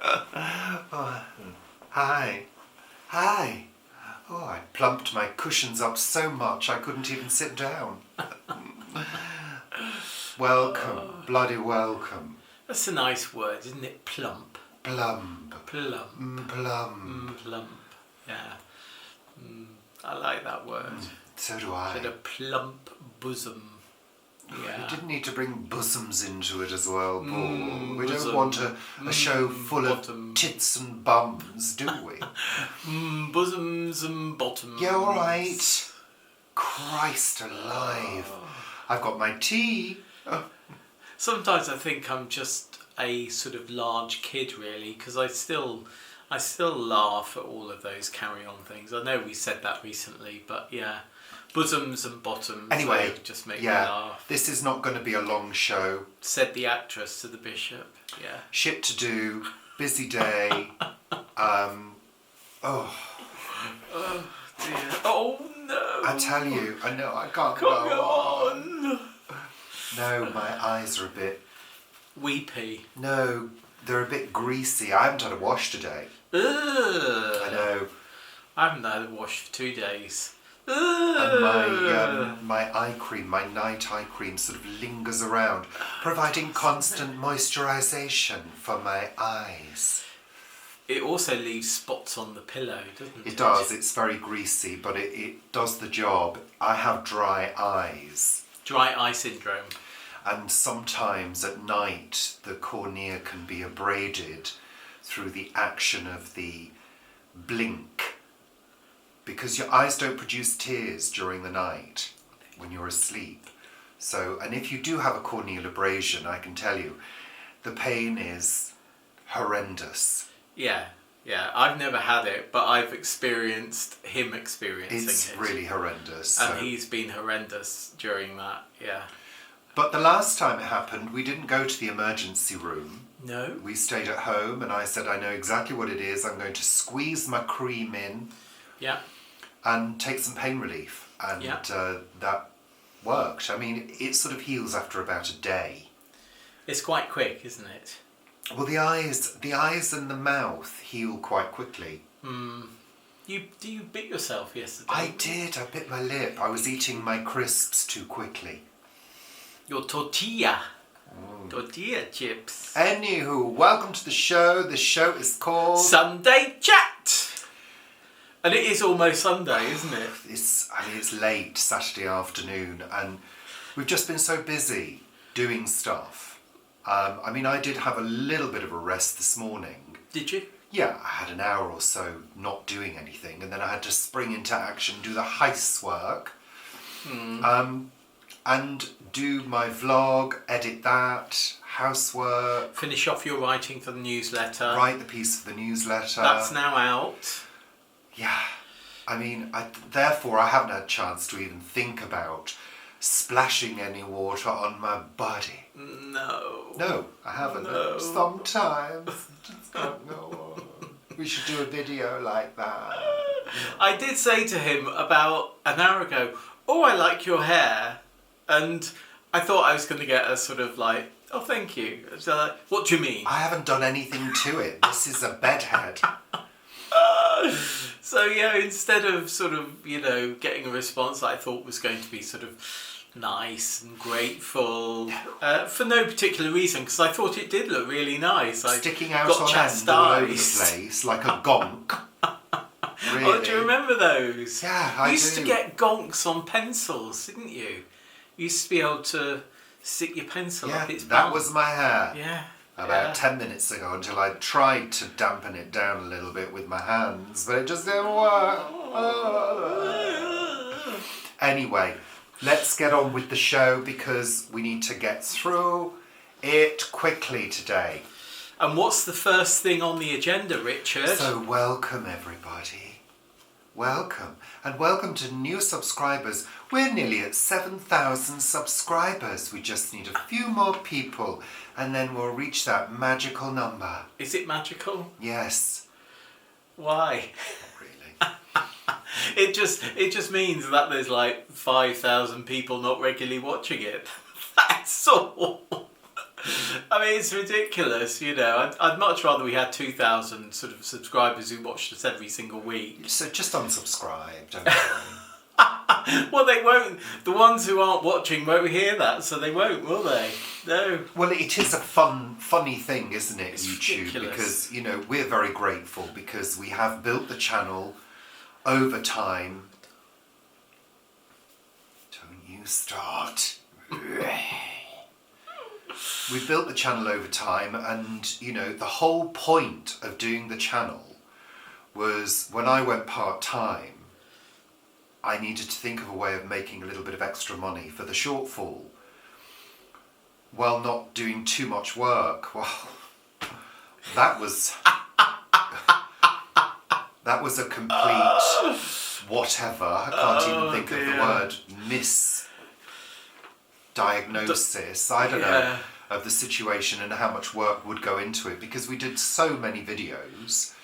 Oh, hi. Hi. Oh, I plumped my cushions up so much I couldn't even sit down. Welcome, bloody welcome. That's a nice word, isn't it? Plump. Plump. Plump. Plump. Plump. Yeah. I like that word. So do I. Had a plump bosom. Yeah. You didn't need to bring bosoms into it as well, Paul. We bosom. don't want a show full bottom. of tits and bums, do we? Bosoms and bottoms. Yeah, all right. Christ alive. I've got my tea. Sometimes I think I'm just a sort of large kid, really, because I still laugh at all of those carry-on things. I know we said that recently, but yeah, bosoms and bottoms. Anyway, just make me laugh. This is not going to be a long show. Said the actress to the bishop. Yeah. Shit to do. Busy day. Oh dear. Oh no. I tell you, I know I can't Come on. No, my eyes are a bit... Weepy. No, they're a bit greasy. I haven't had a wash today. Ugh. I know. I haven't had a wash for 2 days. And my eye cream, my night eye cream sort of lingers around, providing constant moisturisation for my eyes. It also leaves spots on the pillow, doesn't it? It does. It's very greasy, but it does the job. I have dry eyes. Dry eye syndrome. And sometimes at night the cornea can be abraded through the action of the blink, because your eyes don't produce tears during the night when you're asleep. So, and if you do have a corneal abrasion, I can tell you, the pain is horrendous. Yeah. I've never had it, but I've experienced him experiencing It's it. really horrendous. And he's been horrendous during that, yeah. But the last time it happened, we didn't go to the emergency room. No. We stayed at home, and I said, I know exactly what it is. I'm going to squeeze my cream in. Yeah. And take some pain relief. And that worked. I mean, it sort of heals after about a day. It's quite quick, isn't it? Well, the eyes and the mouth heal quite quickly. Do you bit yourself yesterday? I did. I bit my lip. I was eating my crisps too quickly. Your tortilla. Tortilla chips. Anywho, welcome to the show. The show is called... Sunday Chat! And it is almost Sunday, isn't it? It's late Saturday afternoon, and we've just been so busy doing stuff. I did have a little bit of a rest this morning. Did you? Yeah, I had an hour or so not doing anything, and then I had to spring into action, do the housework, and do my vlog, edit that, housework. Finish off your writing for the newsletter. Write the piece for the newsletter. That's now out. Yeah. Therefore I haven't had a chance to even think about splashing any water on my body. No, I haven't. No. Sometimes. Just don't go on. We should do a video like that. I did say to him about an hour ago, oh, I like your hair. And I thought I was going to get a sort of like, oh, thank you. So like, what do you mean? I haven't done anything to it. This is a bedhead. So yeah, instead of sort of, getting a response that I thought was going to be sort of nice and grateful, for no particular reason, because I thought it did look really nice. Sticking out on end all over the place like a gonk. Really? Oh, do you remember those? Yeah, I do. You used to get gonks on pencils, didn't you? You used to be able to stick your pencil up its bum. That was my hair. Yeah. About 10 minutes ago, until I tried to dampen it down a little bit with my hands, but it just didn't work. Anyway, let's get on with the show because we need to get through it quickly today. And what's the first thing on the agenda, Richard? So welcome everybody. Welcome. And welcome to new subscribers. We're nearly at 7,000 subscribers. We just need a few more people and then we'll reach that magical number. Is it magical? Yes. Why? Not really. It just means that there's like 5,000 people not regularly watching it. That's all. I mean, it's ridiculous, you know. I'd much rather we had 2,000 sort of subscribers who watched us every single week. So just unsubscribe, don't worry. Well, they won't. The ones who aren't watching won't hear that, so they won't, will they? No. Well, it is a funny thing, isn't it, It's YouTube? ridiculous. Because, you know, we're very grateful because we have built the channel over time. Don't you start. We've built the channel over time, and, you know, the whole point of doing the channel was when I went part-time, I needed to think of a way of making a little bit of extra money for the shortfall while not doing too much work. Well, that was a complete whatever. I can't even think of the word misdiagnosis. I don't know, of the situation and how much work would go into it, because we did so many videos.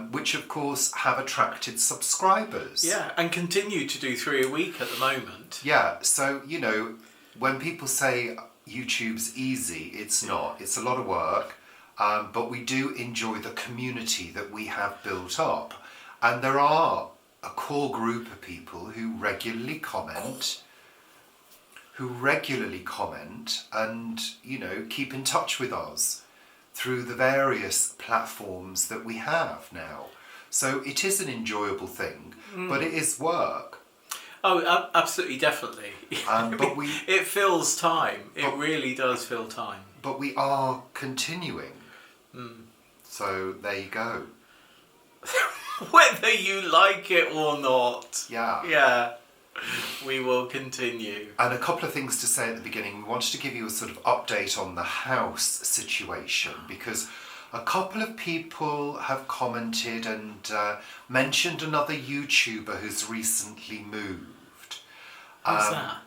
Which of course have attracted subscribers. Yeah, and continue to do 3 a week at the moment. Yeah, so, you know, when people say YouTube's easy, it's not. It's a lot of work, but we do enjoy the community that we have built up. And there are a core group of people who regularly comment, and, you know, keep in touch with us through the various platforms that we have now. So it is an enjoyable thing, but it is work. Oh, absolutely, definitely. But it fills time. It really does fill time. But we are continuing. So there you go. Whether you like it or not. Yeah. Yeah. We will continue. And a couple of things to say at the beginning. We wanted to give you a sort of update on the house situation, because a couple of people have commented and mentioned another YouTuber who's recently moved. Who's that?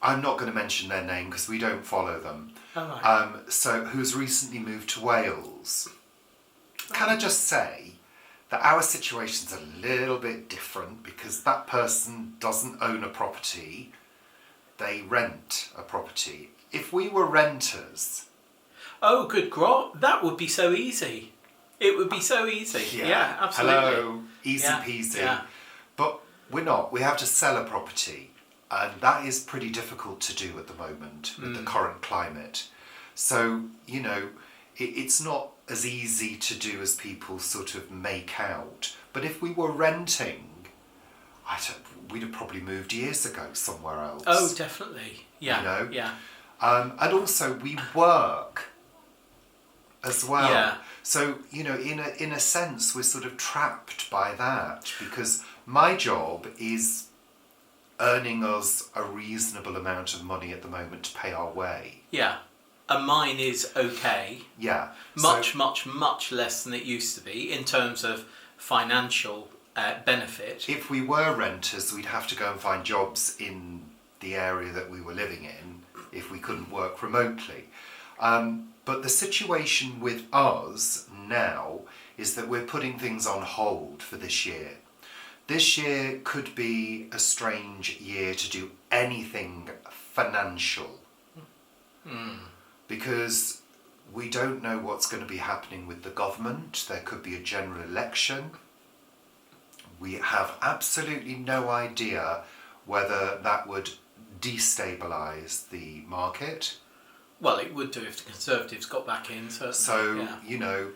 I'm not going to mention their name because we don't follow them. Oh, right. So who's recently moved to Wales. Can I just say that our situation's a little bit different, because that person doesn't own a property, they rent a property. If we were renters... Oh, good God, that would be so easy. It would be so easy. Yeah, absolutely. Hello, easy peasy. Yeah. But we're not. We have to sell a property, and that is pretty difficult to do at the moment with the current climate. So, you know, it's not as easy to do as people sort of make out. But if we were renting, we'd have probably moved years ago somewhere else. Oh, definitely. Yeah. You know? Yeah. And also we work as well. Yeah. So, you know, in a sense, we're sort of trapped by that, because my job is earning us a reasonable amount of money at the moment to pay our way. Yeah. And mine is okay. Yeah. Much less than it used to be in terms of financial benefit. If we were renters, we'd have to go and find jobs in the area that we were living in if we couldn't work remotely. But the situation with us now is that we're putting things on hold for this year. This year could be a strange year to do anything financial. Because we don't know what's going to be happening with the government. There could be a general election. We have absolutely no idea whether that would destabilise the market. Well, it would do if the Conservatives got back in, certainly. So, you know,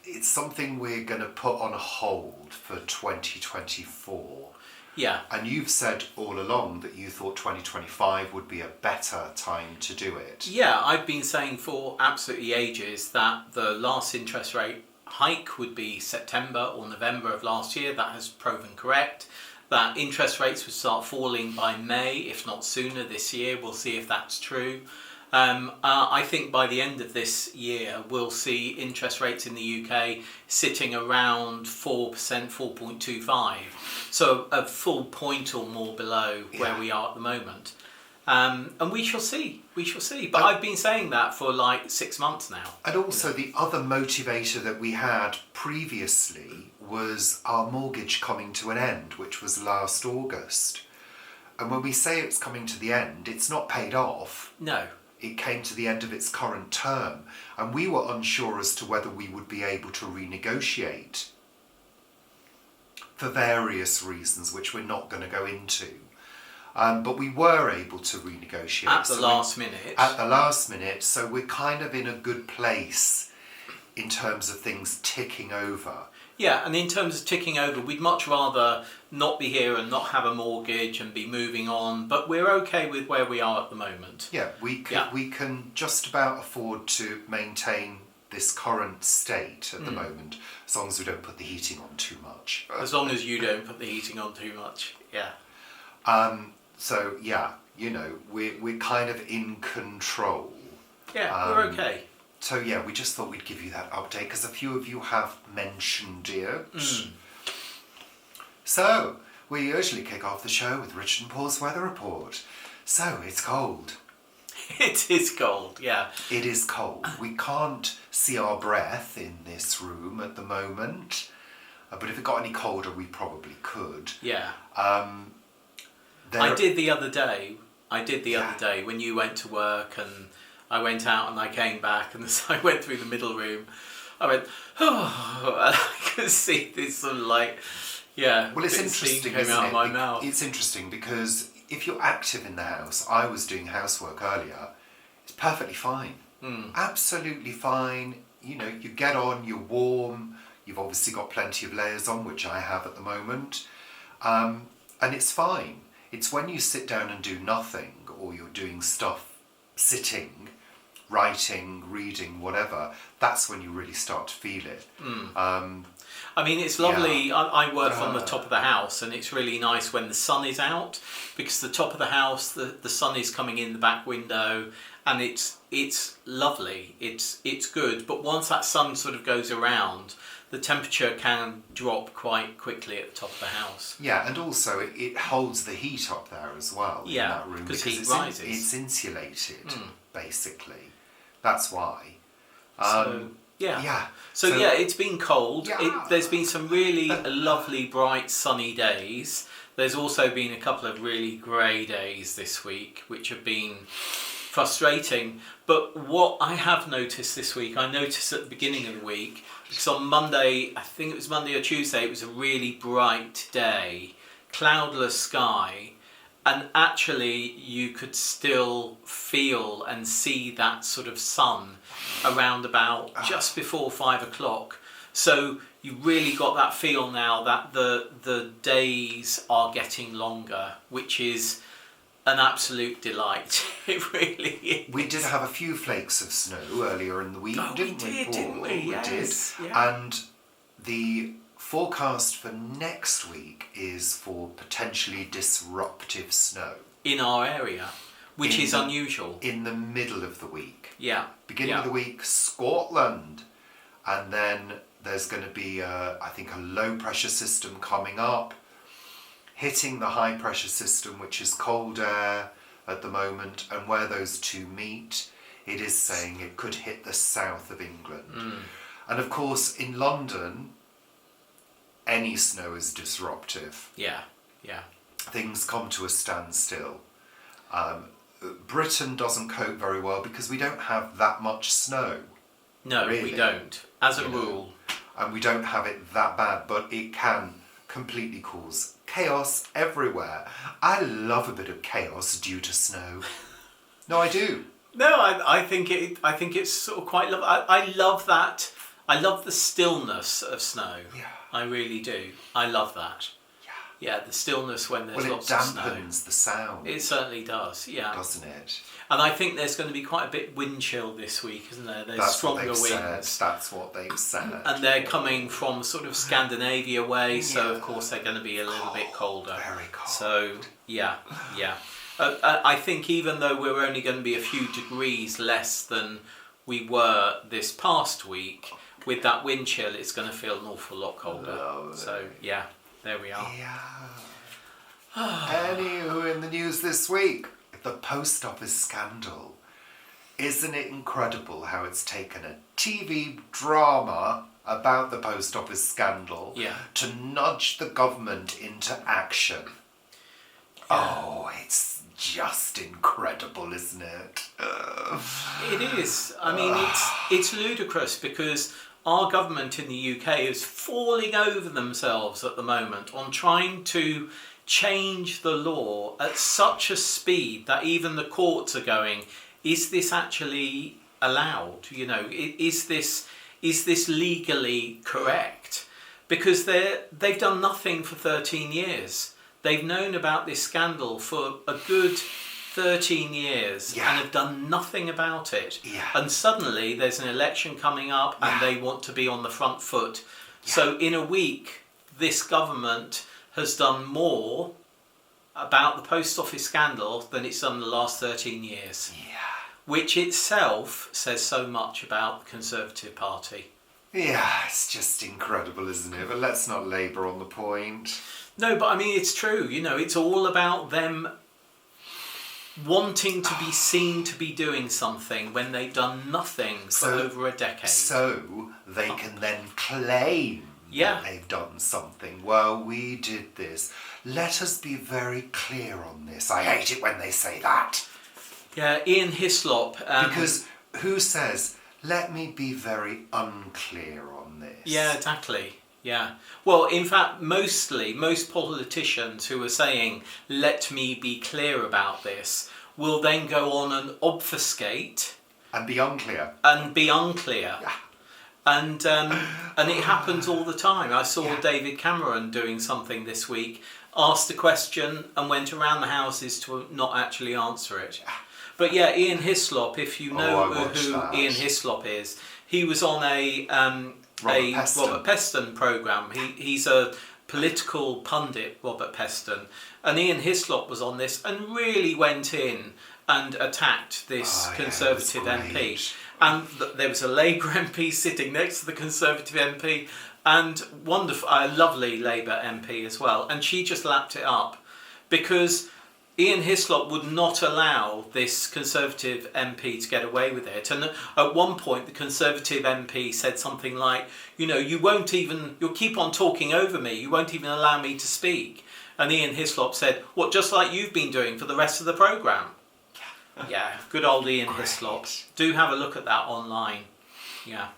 it's something we're going to put on hold for 2024. Yeah. And you've said all along that you thought 2025 would be a better time to do it. Yeah, I've been saying for absolutely ages that the last interest rate hike would be September or November of last year. That has proven correct. That interest rates would start falling by May, if not sooner this year. We'll see if that's true. I think by the end of this year, we'll see interest rates in the UK sitting around 4%, 4.25. So a full point or more below where we are at the moment. And we shall see. But I've been saying that for like 6 months now. And also the other motivator that we had previously was our mortgage coming to an end, which was last August. And when we say it's coming to the end, it's not paid off. No. it came to the end of its current term, and we were unsure as to whether we would be able to renegotiate for various reasons, which we're not going to go into. But we were able to renegotiate. At the last minute. At the last minute, so we're kind of in a good place in terms of things ticking over. Yeah, and in terms of ticking over, we'd much rather not be here and not have a mortgage and be moving on, but we're okay with where we are at the moment. Yeah, we can just about afford to maintain this current state at the moment, as long as we don't put the heating on too much. As long as you don't put the heating on too much, yeah. So, yeah, you know, we're kind of in control. Yeah, we're okay. So, yeah, we just thought we'd give you that update, because a few of you have mentioned it. So, we usually kick off the show with Richard and Paul's weather report. So, it's cold. It is cold, yeah. It is cold. We can't see our breath in this room at the moment, but if it got any colder, we probably could. Yeah. I did the other day when you went to work and I went out and I came back, and as I went through the middle room, I went, oh, and I could see this sort of like, yeah, well, it's interesting, came out of my mouth. It's interesting because if you're active in the house, I was doing housework earlier, it's perfectly fine. Absolutely fine. You know, you get on, you're warm, you've obviously got plenty of layers on, which I have at the moment, and it's fine. It's when you sit down and do nothing, or you're doing stuff sitting, writing, reading, whatever, that's when you really start to feel it. I mean, it's lovely. Yeah. I work on the top of the house, and it's really nice when the sun is out, because the top of the house, the sun is coming in the back window, and it's lovely. It's good. But once that sun sort of goes around, the temperature can drop quite quickly at the top of the house. Yeah, and also it holds the heat up there as well in that room, because heat rises. It's insulated, basically. That's why. So it's been cold. Yeah. There's been some really lovely, bright, sunny days. There's also been a couple of really grey days this week, which have been frustrating. But what I have noticed this week, I noticed at the beginning of the week, because on Monday, I think it was Monday or Tuesday, it was a really bright day, cloudless sky, and actually you could still feel and see that sort of sun around about just before 5 o'clock. So you really got that feel now that the days are getting longer, which is an absolute delight. It really is. We did have a few flakes of snow earlier in the week, didn't we, Paul? Didn't we? Yes. We did. Yeah. And the forecast for next week is for potentially disruptive snow. In our area, which is unusual. In the middle of the week. Yeah. Beginning of the week, Scotland. And then there's going to be, I think, a low pressure system coming up, hitting the high pressure system, which is cold air at the moment, and where those two meet, it is saying it could hit the south of England. And of course, in London, any snow is disruptive. Yeah. Things come to a standstill. Britain doesn't cope very well because we don't have that much snow. No, really. We don't, as a rule. And we don't have it that bad, but it can completely cause chaos everywhere. I love a bit of chaos due to snow. No, I do. No, I think it's sort of quite lovely. I love that. I love the stillness of snow. Yeah. I really do. I love that. Yeah, the stillness when there's lots of snow. Well, it dampens the sound. It certainly does, yeah. Doesn't it? And I think there's going to be quite a bit wind chill this week, isn't there? There's stronger winds. That's what they've said. And they're coming from sort of Scandinavia way, so of course they're going to be a little bit colder. Very cold. So, yeah. I think even though we're only going to be a few degrees less than we were this past week, with that wind chill, it's going to feel an awful lot colder. Lovely. So, yeah, there we are. Yeah. Anywho, in the news this week, the post office scandal. Isn't it incredible how it's taken a TV drama about the post office scandal to nudge the government into action? Yeah. Oh, it's just incredible, isn't it? It is. I mean, it's ludicrous because our government in the UK is falling over themselves at the moment on trying to change the law at such a speed that even the courts are going, is this actually allowed? You know, is this legally correct? Because they've done nothing for 13 years. They've known about this scandal for a good 13 years and have done nothing about it. Yeah. And suddenly there's an election coming up and they want to be on the front foot. Yeah. So in a week, this government has done more about the post office scandal than it's done the last 13 years. Yeah. Which itself says so much about the Conservative Party. Yeah, it's just incredible, isn't it? But let's not labour on the point. No, but I mean, it's true. You know, it's all about them wanting to be seen to be doing something when they've done nothing for over a decade. So they can then claim that they've done something. Well, we did this. Let us be very clear on this. I hate it when they say that. Yeah, Ian Hislop. Because who says, let me be very unclear on this? Yeah, exactly. Yeah. Well, in fact, most politicians who are saying, let me be clear about this, will then go on and obfuscate. And be unclear. Yeah. And it happens all the time. I saw David Cameron doing something this week, asked a question and went around the houses to not actually answer it. But yeah, Ian Hislop, if you know who Ian Hislop is, he was on a Robert Peston programme. He's a political pundit, Robert Peston. And Ian Hislop was on this and really went in and attacked this Conservative MP. And there was a Labour MP sitting next to the Conservative MP and wonderful, a lovely Labour MP as well. And she just lapped it up because Ian Hislop would not allow this Conservative MP to get away with it. And at one point, the Conservative MP said something like, you know, you'll keep on talking over me, you won't even allow me to speak. And Ian Hislop said, what, just like you've been doing for the rest of the programme? Yeah, good old Ian Hislop. Do have a look at that online. Yeah.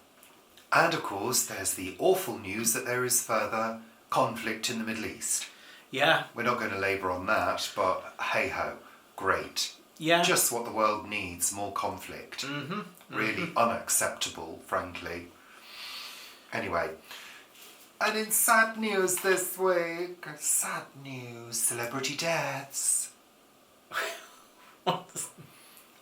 And of course, there's the awful news that there is further conflict in the Middle East. Yeah. We're not going to labour on that, but hey-ho, great. Yeah. Just what the world needs, more conflict. Really unacceptable, frankly. Anyway, and in sad news this week, celebrity deaths.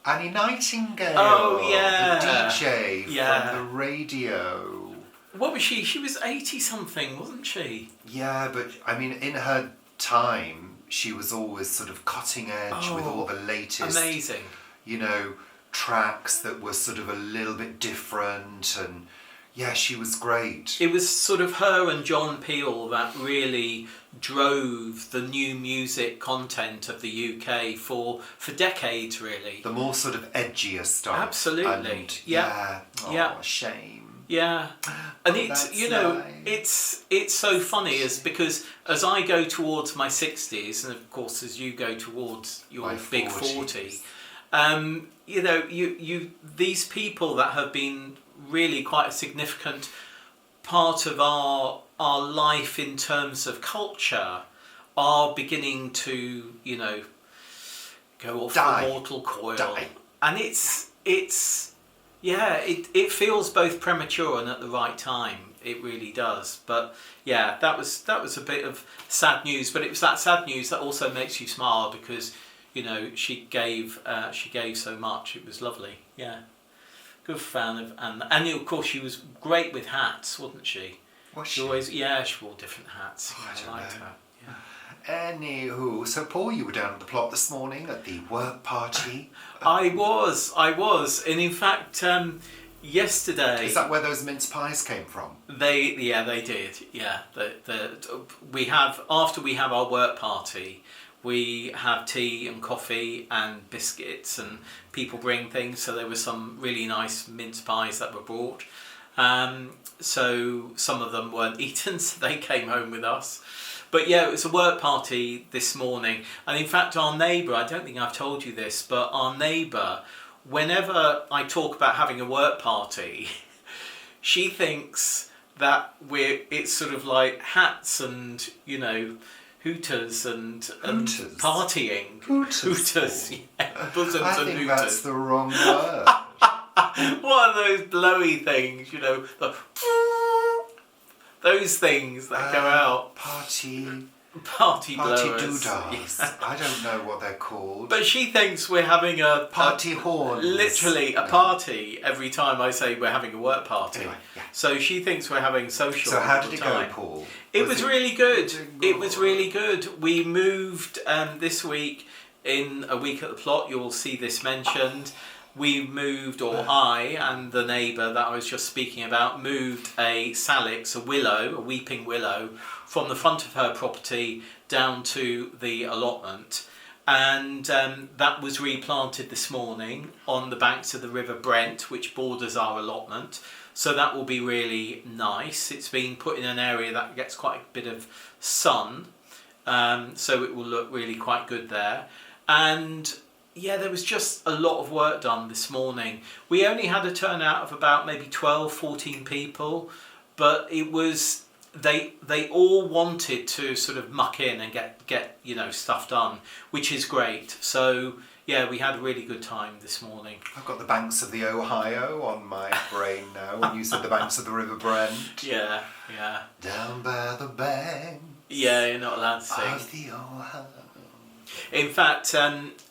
Annie Nightingale, the DJ from the radio. What was she? She was 80-something, wasn't she? Yeah, but I mean, in her time, she was always sort of cutting edge with all the latest... Amazing. You know, tracks that were sort of a little bit different and... Yeah, she was great. It was sort of her and John Peel that really drove the new music content of the UK for decades, really. The more sort of edgier stuff. Absolutely. And, yeah. Shame. Yeah, and it's it's so funny is because as I go towards my 60s, and of course as you go towards your big 40, you know, you these people that have been really quite a significant part of our life in terms of culture are beginning to, you know, go off the mortal coil, and it's. Yeah, it feels both premature and at the right time. It really does. But yeah, that was a bit of sad news. But it was that sad news that also makes you smile because, you know, she gave so much. It was lovely. Yeah, good fan of and of course she was great with hats, wasn't she? Was she? She wore different hats. I liked her. Yeah. Anywho, so Paul, you were down at the plot this morning at the work party. I was, and in fact, yesterday. Is that where those mince pies came from? They did. Yeah, after we have our work party, we have tea and coffee and biscuits, and people bring things. So there were some really nice mince pies that were brought. So some of them weren't eaten, so they came home with us. But yeah, it was a work party this morning. And in fact, our neighbour, I don't think I've told you this, but our neighbour, whenever I talk about having a work party, she thinks that it's sort of like hats and, you know, hooters and partying. Hooters, yeah. Bosoms I and think hooters. that's the wrong word. What are those blowy things, you know? Those things that go out. Party Party blowers. doodahs. Yeah. I don't know what they're called. But she thinks we're having a Party horns. Literally a party every time I say we're having a work party. Anyway, yeah. So she thinks we're having social. So how all did the it time. go, Paul? It was really good. It was really good. We moved this week in A Week at the Plot. You'll see this mentioned. We moved, or I and the neighbour that I was just speaking about, moved a salix, a willow, a weeping willow, from the front of her property down to the allotment. And that was replanted this morning on the banks of the River Brent, which borders our allotment. So that will be really nice. It's been put in an area that gets quite a bit of sun, so it will look really quite good there. And yeah, there was just a lot of work done this morning. We only had a turnout of about maybe 12, 14 people, but it was they all wanted to sort of muck in and get you know, stuff done, which is great. So yeah, we had a really good time this morning. I've got the banks of the Ohio on my brain now when you said the banks of the River Brent. Yeah. Down by the bank Yeah, you're not allowed to sing. of the Ohio. In fact,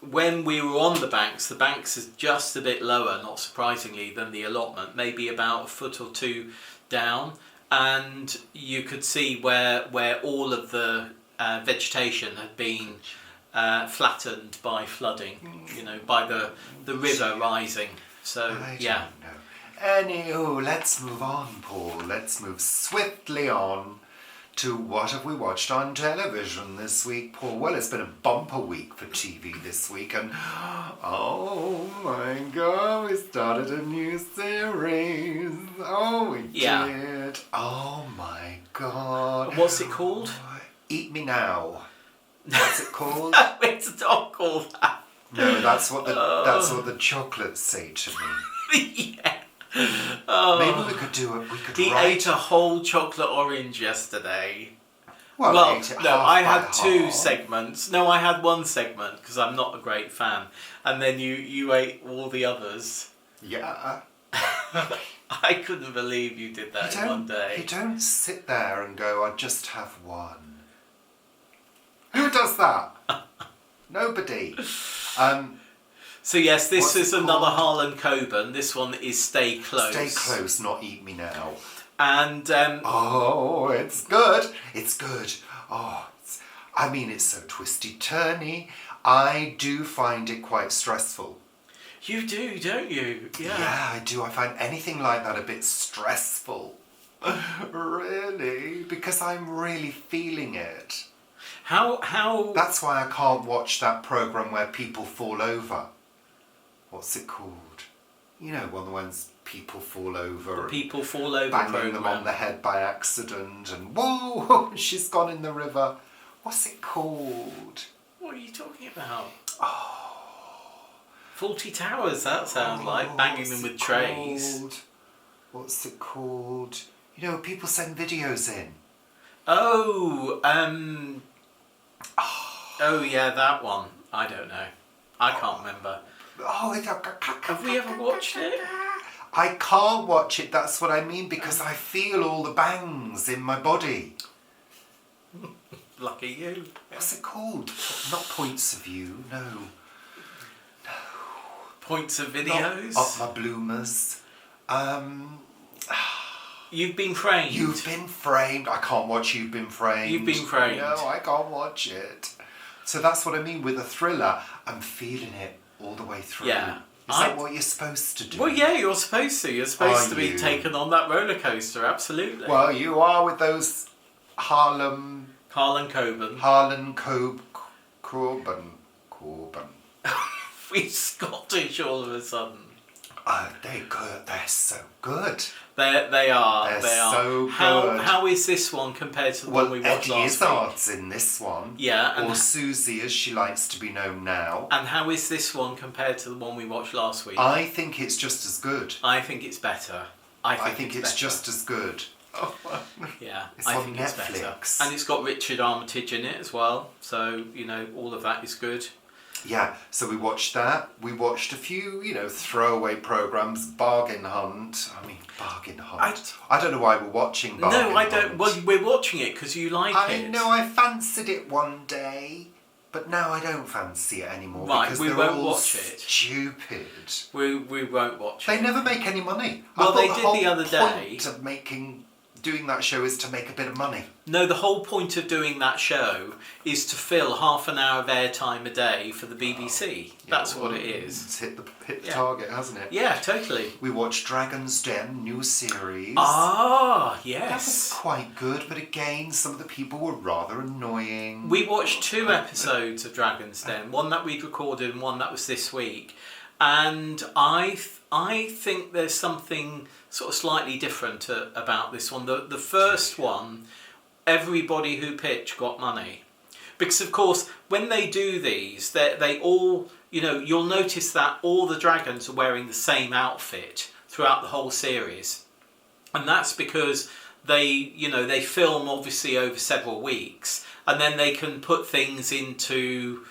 when we were on the banks is just a bit lower, not surprisingly, than the allotment, maybe about a foot or two down, and you could see where all of the vegetation had been flattened by flooding, you know, by the river rising. So yeah. Don't know. Anywho, let's move on, Paul. Let's move swiftly on to what have we watched on television this week, Paul? Well, it's been a bumper week for TV this week, and oh my God, we started a new series. Oh, we did. Oh my God. What's it called? Eat Me Now. What's it called? It's not called that. No, that's what the chocolates say to me. Yeah. Oh. Maybe we could do it. We could He write. ate a whole chocolate orange yesterday. Well, I ate it no, half I by had two half. segments. No, I had one segment because I'm not a great fan, and then you ate all the others. Yeah. I couldn't believe you did that in one day. You don't sit there and go, I just have one. Who does that? Nobody. So yes, this What's is it another called? Harlan Coben. This one is Stay Close. Stay Close, not Eat Me Now. And Oh, it's good. It's good. Oh, it's so twisty-turny. I do find it quite stressful. you do, don't you? Yeah, I do. I find anything like that a bit stressful. Really? Because I'm really feeling it. How? That's why I can't watch that programme where people fall over. What's it called? You know, one of the ones people fall over. The People Fall Over banging program. them on the head by accident and whoa, she's gone in the river. What's it called? What are you talking about? Oh. Fawlty Towers, that sounds like. Banging them with trays. What's it called? You know, people send videos in. Oh, oh yeah, that one. I don't know. I can't remember. Have we ever watched it? I can't watch it, that's what I mean, because I feel all the bangs in my body. Lucky you. What's it called? Not Points of View, no. Points of videos? Not Up My Bloomers. You've Been Framed. You've Been Framed. I can't watch You've Been Framed. You've Been Framed. No, I can't watch it. So that's what I mean with a thriller. I'm feeling it all the way through. Yeah. Is that what you're supposed to do? Well, yeah, you're supposed to. You're supposed to be you? taken on that roller coaster, absolutely. Well, you are with those Harlan Coben. Corbin. We Scottish all of a sudden. They're good. They're so good. They are. They're They are. so How good. how is this one compared to the one we watched Eddie last week? Izzard's in this one. Yeah, and Or Susie, as she likes to be known now. And how is this one compared to the one we watched last week? I think it's just as good. I think it's better. I think it's better. just as good. Yeah, It's I on think Netflix. it's better. And it's got Richard Armitage in it as well. So, all of that is good. Yeah, so we watched that. We watched a few, throwaway programs. Bargain Hunt. Bargain Hunt. I don't know why we're watching Bargain Hunt. No, I don't. Well, we're watching it because you like it. I know, I fancied it one day, but now I don't fancy it anymore. Right, because we they're won't all watch it. Stupid. We won't watch They it. never make any money. Well, I they thought did the other day. The whole point of doing that show is to make a bit of money. No, the whole point of doing that show is to fill half an hour of airtime a day for the BBC. That's what it is. It's hit the target, hasn't it? Yeah, totally. We watched Dragon's Den, new series. Ah, That was yes. quite good, but again, some of the people were rather annoying. We watched 2 episodes of Dragon's Den, one that we'd recorded and one that was this week. And I think there's something sort of slightly different about this one. The first one, everybody who pitched got money. Because, of course, when they do these, they all, you'll notice that all the dragons are wearing the same outfit throughout the whole series. And that's because they film, obviously, over several weeks. And then they can put things into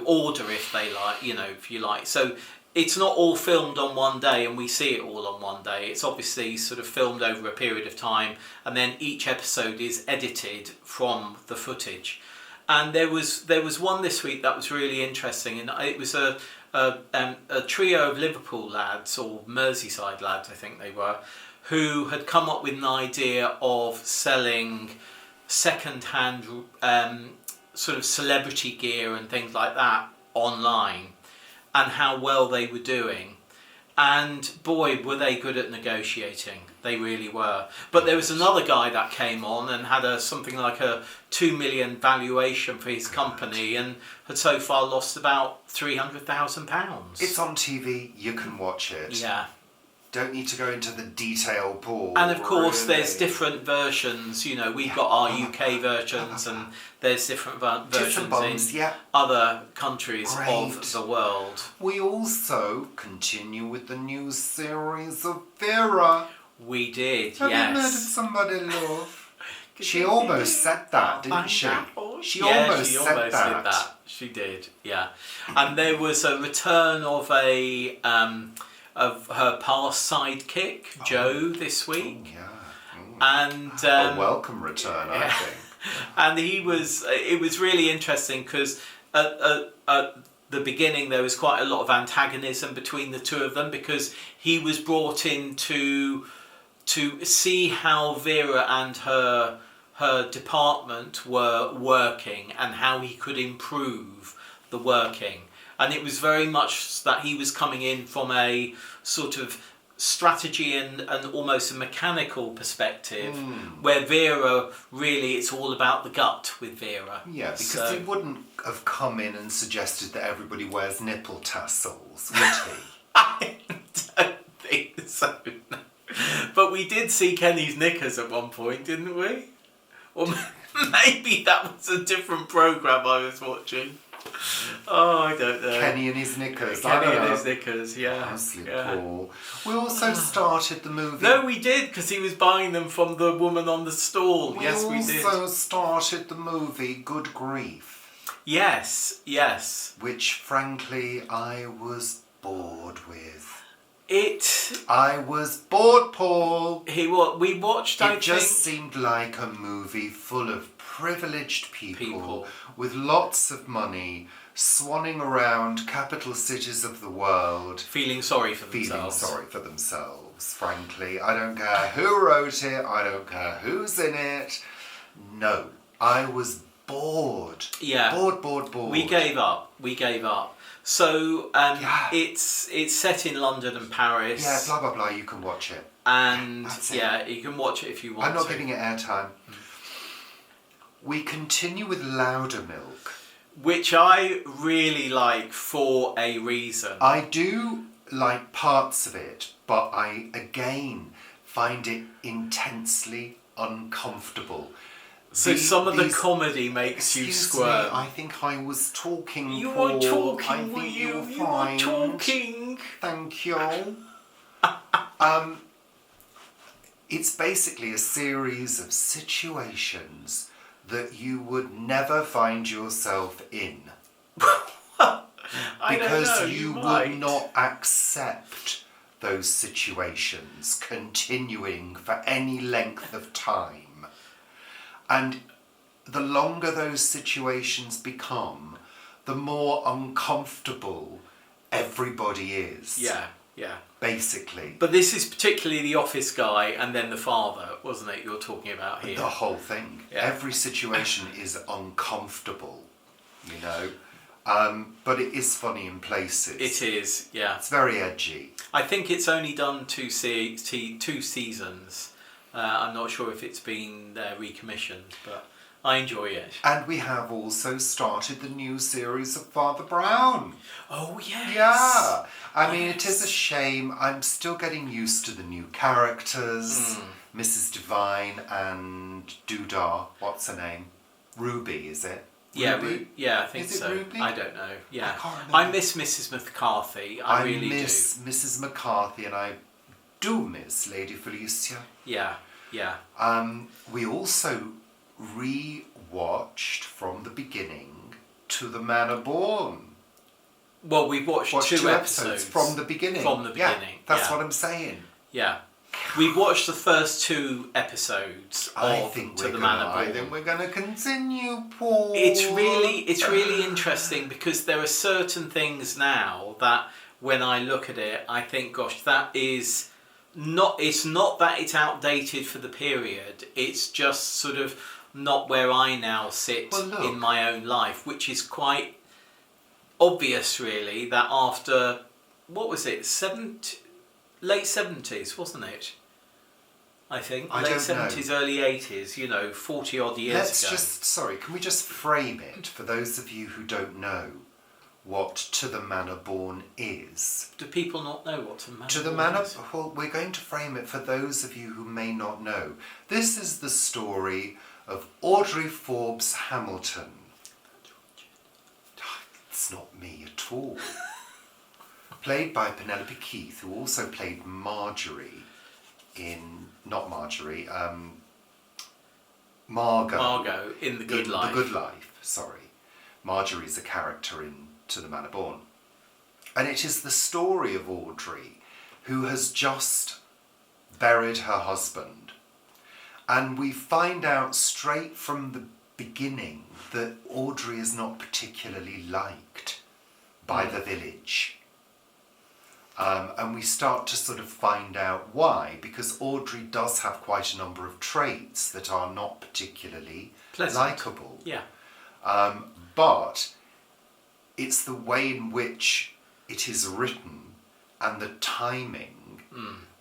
order if they like, if you like. So it's not all filmed on one day and we see it all on one day. It's obviously sort of filmed over a period of time, and then each episode is edited from the footage. And there was one this week that was really interesting, and it was a trio of Liverpool lads, or Merseyside lads I think they were, who had come up with an idea of selling second-hand sort of celebrity gear and things like that online, and how well they were doing. And boy, were they good at negotiating. They really were. But there was another guy that came on and had something like a 2 million valuation for his company, and had so far lost about £300,000. It's on TV, you can watch it. Yeah. Don't need to go into the detail pool. And of course, really. there's different versions. We've got our UK versions, and there's different versions in other countries of the world. We also continue with the new series of Vera. We did, Have yes. you murdered somebody, love? She almost said that, didn't she? She did almost said that. She did, yeah. And there was a return of of her past sidekick, Joe, this week. And a welcome return, I think. And it was really interesting because at the beginning there was quite a lot of antagonism between the two of them, because he was brought in to see how Vera and her department were working and how he could improve the working. And it was very much that he was coming in from a sort of strategy and almost a mechanical perspective, where Vera, really, it's all about the gut with Vera. Yeah, because he wouldn't have come in and suggested that everybody wears nipple tassels, would he? I don't think so, no. But we did see Kenny's knickers at one point, didn't we? Or maybe that was a different programme I was watching. Oh, I don't know. Kenny and his knickers. Kenny and his knickers, yeah. Honestly, Paul. We also started the movie. No, we did, because he was buying them from the woman on the stall. Yes, we did. We also started the movie Good Grief. Yes. Which, frankly, I was bored with. It. I was bored, Paul. We watched. It just seemed like a movie full of privileged people with lots of money, swanning around capital cities of the world, feeling sorry for themselves. Frankly, I don't care who wrote it. I don't care who's in it. No, I was bored. Yeah. Bored. We gave up. So it's set in London and Paris. Yeah, blah blah blah. You can watch it. And you can watch it if you want. I'm not giving it airtime. We continue with Loudermilk, which I really like for a reason. I do like parts of it, but I again find it intensely uncomfortable. So some of the these- comedy makes you Excuse squirm. me, I think I was talking. You Paul. were talking, I were think you? you'll You were find. talking. Thank you. It's basically a series of situations that you would never find yourself in. I Because don't know, you might. would not accept those situations continuing for any length of time. And the longer those situations become, the more uncomfortable everybody is. Yeah, yeah. Basically. But this is particularly the office guy and then the father, wasn't it, you're talking about here? The whole thing. Yeah. Every situation is uncomfortable, you know. But it is funny in places. It is, yeah. It's very edgy. I think it's only done two seasons. I'm not sure if it's been recommissioned, but I enjoy it. And we have also started the new series of Father Brown. Oh, yes. Yeah. I mean, it is a shame. I'm still getting used to the new characters. Mrs. Divine and Doodah. What's her name? Ruby, is it? Yeah, Ruby? yeah, I think Is it so. Ruby? I don't know. Yeah, I can't remember. I miss Mrs. McCarthy. I really miss Mrs. McCarthy, and I do miss Lady Felicia. do. Yeah, yeah. We also re-watched from the beginning To the Manor Born. Well, we've watched two episodes from the beginning. From the Yeah, beginning. that's yeah. what I'm saying. Yeah. We've watched the first two episodes of To the Manor Born. I think we're going to continue, Paul. It's really interesting because there are certain things now that when I look at it, I think, gosh, that is not. It's not that it's outdated for the period. It's just sort of not where I now sit in my own life, which is quite obvious, really. That after what was it, late 70s, wasn't it? I think I late don't 70s, early 80s. 40 odd years ago. Can we just frame it for those of you who don't know what To the Manor Born is? Do people not know what To the Manor To the Born Manor, is? well, we're going to frame it for those of you who may not know. This is the story of Audrey Forbes Hamilton. It's not me at all. Played by Penelope Keith, who also played Marjorie in, not Marjorie, Margot. Margot in The Good Life. The Good Life, sorry. Marjorie's a character in To the Manor Born. And it is the story of Audrey, who has just buried her husband. And we find out straight from the beginning that Audrey is not particularly liked by the village. And we start to sort of find out why, because Audrey does have quite a number of traits that are not particularly likeable. Yeah. But it's the way in which it is written and the timing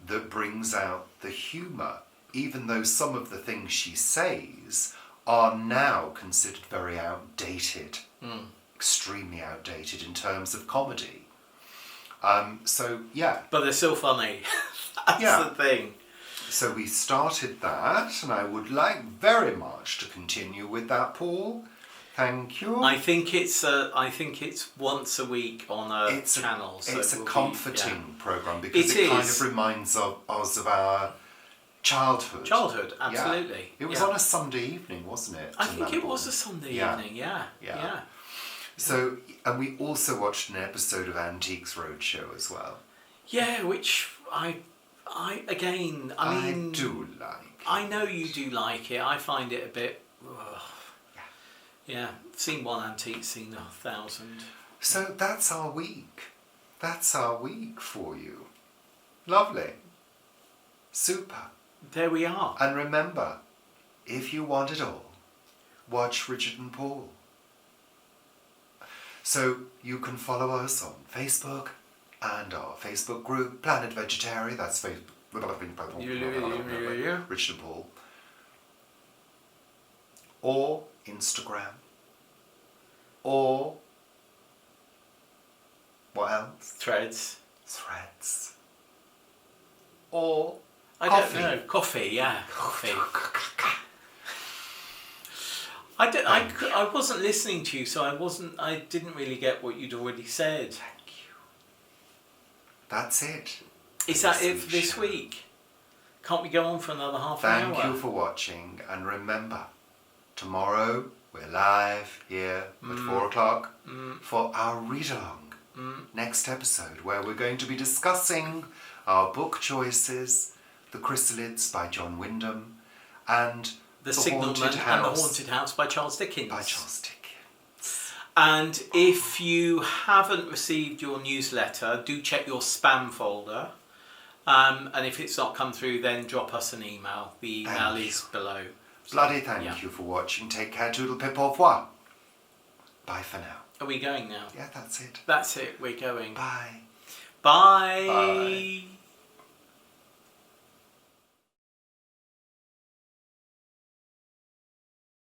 that brings out the humour, even though some of the things she says are now considered very outdated, extremely outdated in terms of comedy. So, yeah. But they're still funny. That's the thing. So we started that, and I would like very much to continue with that, Paul. Thank you. I think it's once a week on a channel. So it's a we'll comforting programme because it kind of reminds us of our childhood. Childhood, absolutely. Yeah. It was on a Sunday evening, wasn't it? I think it was a Sunday evening, yeah. So, and we also watched an episode of Antiques Roadshow as well. Yeah, which I mean... do like it. I know you do like it. I find it a bit... Yeah, seen one antique, seen 1,000. So that's our week. That's our week for you. Lovely. Super. There we are. And remember, if you want it all, watch Richard and Paul. So you can follow us on Facebook and our Facebook group, Planet Vegetaria. That's Facebook. Richard and Paul. Or Instagram. Or what else? Threads. threads. Or I coffee. don't know. Coffee, yeah. Coffee. I wasn't listening to you, so I didn't really get what you'd already said. Thank you. That's it. Is that it for this week? Can't we go on for another half an hour? Thank you for watching, and remember, tomorrow we're live here at 4 o'clock for our read-along. Next episode, where we're going to be discussing our book choices, The Chrysalids by John Wyndham, and The Signalman and The Haunted House by Charles Dickens. And if you haven't received your newsletter, do check your spam folder. And if it's not come through, then drop us an email. The email is below. Bloody thank you for watching. Take care, toodle pip, au revoir. Bye for now. Are we going now? Yeah, that's it. That's it, we're going. Bye. Bye. Bye.